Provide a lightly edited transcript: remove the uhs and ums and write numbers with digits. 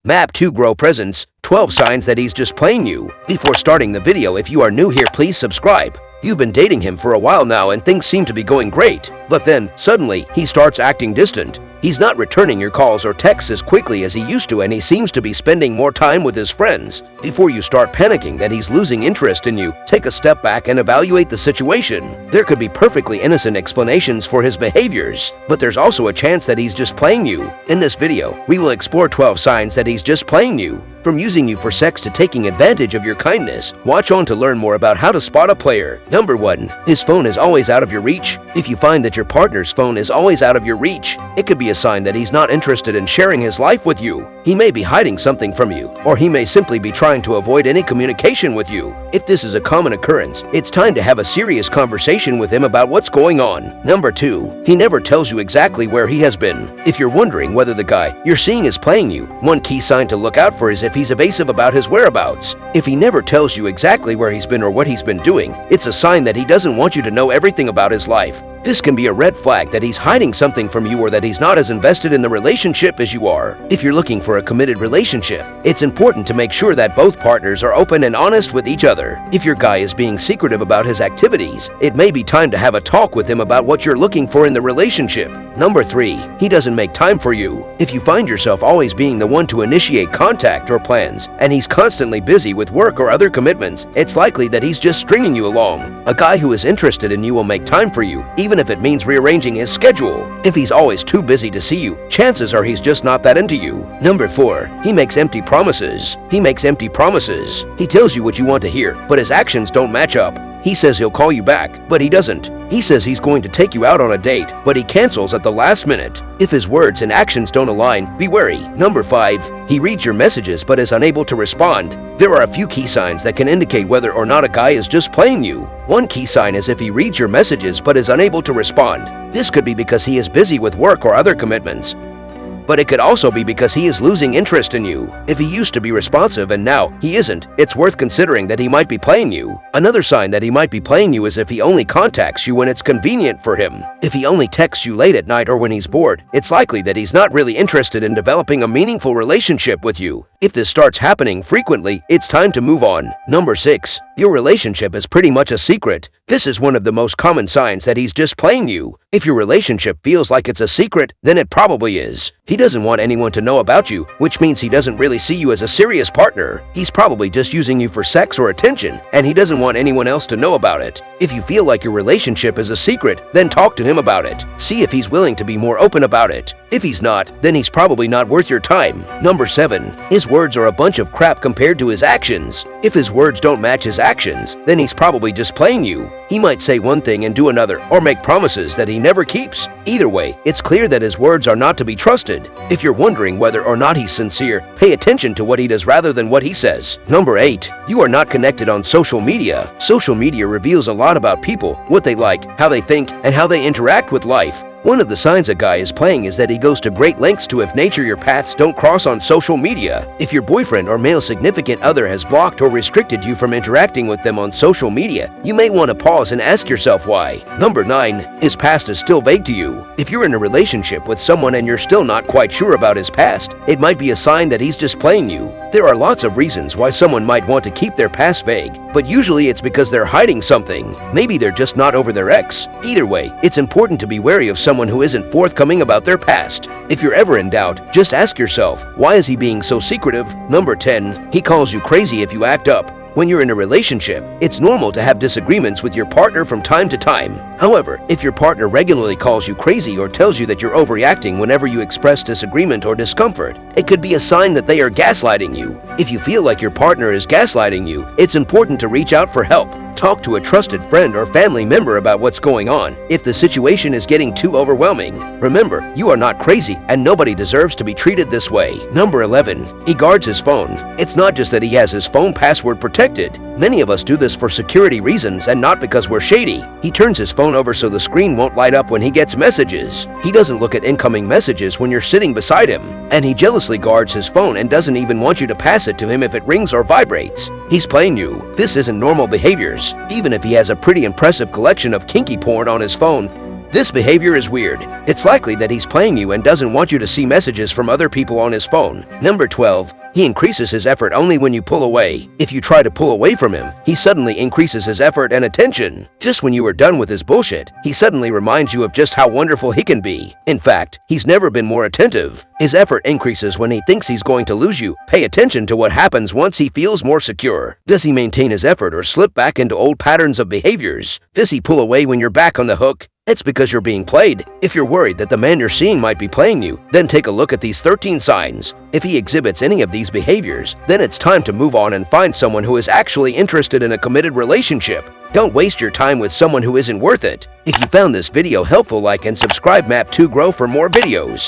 Map 2 Grow Presents, 12 signs that he's just playing you. Before starting the video, if you are new here, please subscribe. You've been dating him for a while now and things seem to be going great. But then, suddenly, he starts acting distant. He's not returning your calls or texts as quickly as he used to, and he seems to be spending more time with his friends. Before you start panicking that he's losing interest in you, take a step back and evaluate the situation. There could be perfectly innocent explanations for his behaviors, but there's also a chance that he's just playing you. In this video, we will explore 12 signs that he's just playing you. From using you for sex to taking advantage of your kindness, watch on to learn more about how to spot a player. Number 1. His phone is always out of your reach. If you find that your partner's phone is always out of your reach, it could be a sign that he's not interested in sharing his life with you. He may be hiding something from you, or he may simply be trying to avoid any communication with you. If this is a common occurrence, it's time to have a serious conversation with him about what's going on. Number 2. He never tells you exactly where he has been. If you're wondering whether the guy you're seeing is playing you, one key sign to look out for is if he's evasive about his whereabouts. If he never tells you exactly where he's been or what he's been doing, it's a sign that he doesn't want you to know everything about his life. This can be a red flag that he's hiding something from you or that he's not as invested in the relationship as you are. If you're looking for a committed relationship, it's important to make sure that both partners are open and honest with each other. If your guy is being secretive about his activities, it may be time to have a talk with him about what you're looking for in the relationship. Number 3. He doesn't make time for you. If you find yourself always being the one to initiate contact or plans, and he's constantly busy with work or other commitments, it's likely that he's just stringing you along. A guy who is interested in you will make time for you, even if it means rearranging his schedule. If he's always too busy to see you, chances are he's just not that into you. Number 4. He makes empty promises. He makes empty promises. He tells you what you want to hear, but his actions don't match up. He says he'll call you back, but he doesn't. He says he's going to take you out on a date, but he cancels at the last minute. If his words and actions don't align, be wary. Number 5. He reads your messages but is unable to respond. There are a few key signs that can indicate whether or not a guy is just playing you. One key sign is if he reads your messages but is unable to respond. This could be because he is busy with work or other commitments, but it could also be because he is losing interest in you. If he used to be responsive and now he isn't, it's worth considering that he might be playing you. Another sign that he might be playing you is if he only contacts you when it's convenient for him. If he only texts you late at night or when he's bored, it's likely that he's not really interested in developing a meaningful relationship with you. If this starts happening frequently, it's time to move on. Number 6. Your relationship is pretty much a secret. This is one of the most common signs that he's just playing you. If your relationship feels like it's a secret, then it probably is. He doesn't want anyone to know about you, which means he doesn't really see you as a serious partner. He's probably just using you for sex or attention, and he doesn't want anyone else to know about it. If you feel like your relationship is a secret, then talk to him about it. See if he's willing to be more open about it. If he's not, then he's probably not worth your time. Number 7. His words are a bunch of crap compared to his actions. If his words don't match his actions, then he's probably just playing you. He might say one thing and do another, or make promises that he never keeps. Either way, it's clear that his words are not to be trusted. If you're wondering whether or not he's sincere, pay attention to what he does rather than what he says. Number 8. You are not connected on social media. Social media reveals a lot about people, what they like, how they think, and how they interact with life. One of the signs a guy is playing is that he goes to great lengths to if nature your paths don't cross on social media. If your boyfriend or male significant other has blocked or restricted you from interacting with them on social media, you may want to pause and ask yourself why. Number 9. His past is still vague to you. If you're in a relationship with someone and you're still not quite sure about his past, it might be a sign that he's just playing you. There are lots of reasons why someone might want to keep their past vague, but usually it's because they're hiding something. Maybe they're just not over their ex. Either way, it's important to be wary of someone who isn't forthcoming about their past. If you're ever in doubt, just ask yourself, why is he being so secretive? Number 10. He calls you crazy if you act up. When you're in a relationship, it's normal to have disagreements with your partner from time to time. However, if your partner regularly calls you crazy or tells you that you're overreacting whenever you express disagreement or discomfort, it could be a sign that they are gaslighting you. If you feel like your partner is gaslighting you, it's important to reach out for help. Talk to a trusted friend or family member about what's going on if the situation is getting too overwhelming. Remember, you are not crazy and nobody deserves to be treated this way. Number 11. He guards his phone. It's not just that he has his phone password protected. Many of us do this for security reasons and not because we're shady. He turns his phone over so the screen won't light up when he gets messages. He doesn't look at incoming messages when you're sitting beside him. And he jealously guards his phone and doesn't even want you to pass it to him if it rings or vibrates. He's playing you. This isn't normal behaviors. Even if he has a pretty impressive collection of kinky porn on his phone, This behavior is weird. It's likely that he's playing you and doesn't want you to see messages from other people on his phone. Number 12. He increases his effort only when you pull away. If you try to pull away from him, he suddenly increases his effort and attention. Just when you are done with his bullshit, he suddenly reminds you of just how wonderful he can be. In fact, he's never been more attentive. His effort increases when he thinks he's going to lose you. Pay attention to what happens once he feels more secure. Does he maintain his effort or slip back into old patterns of behaviors? Does he pull away when you're back on the hook? It's because you're being played. If you're worried that the man you're seeing might be playing you, then take a look at these 13 signs. If he exhibits any of these behaviors, then it's time to move on and find someone who is actually interested in a committed relationship. Don't waste your time with someone who isn't worth it. If you found this video helpful, like and subscribe Map to Grow for more videos.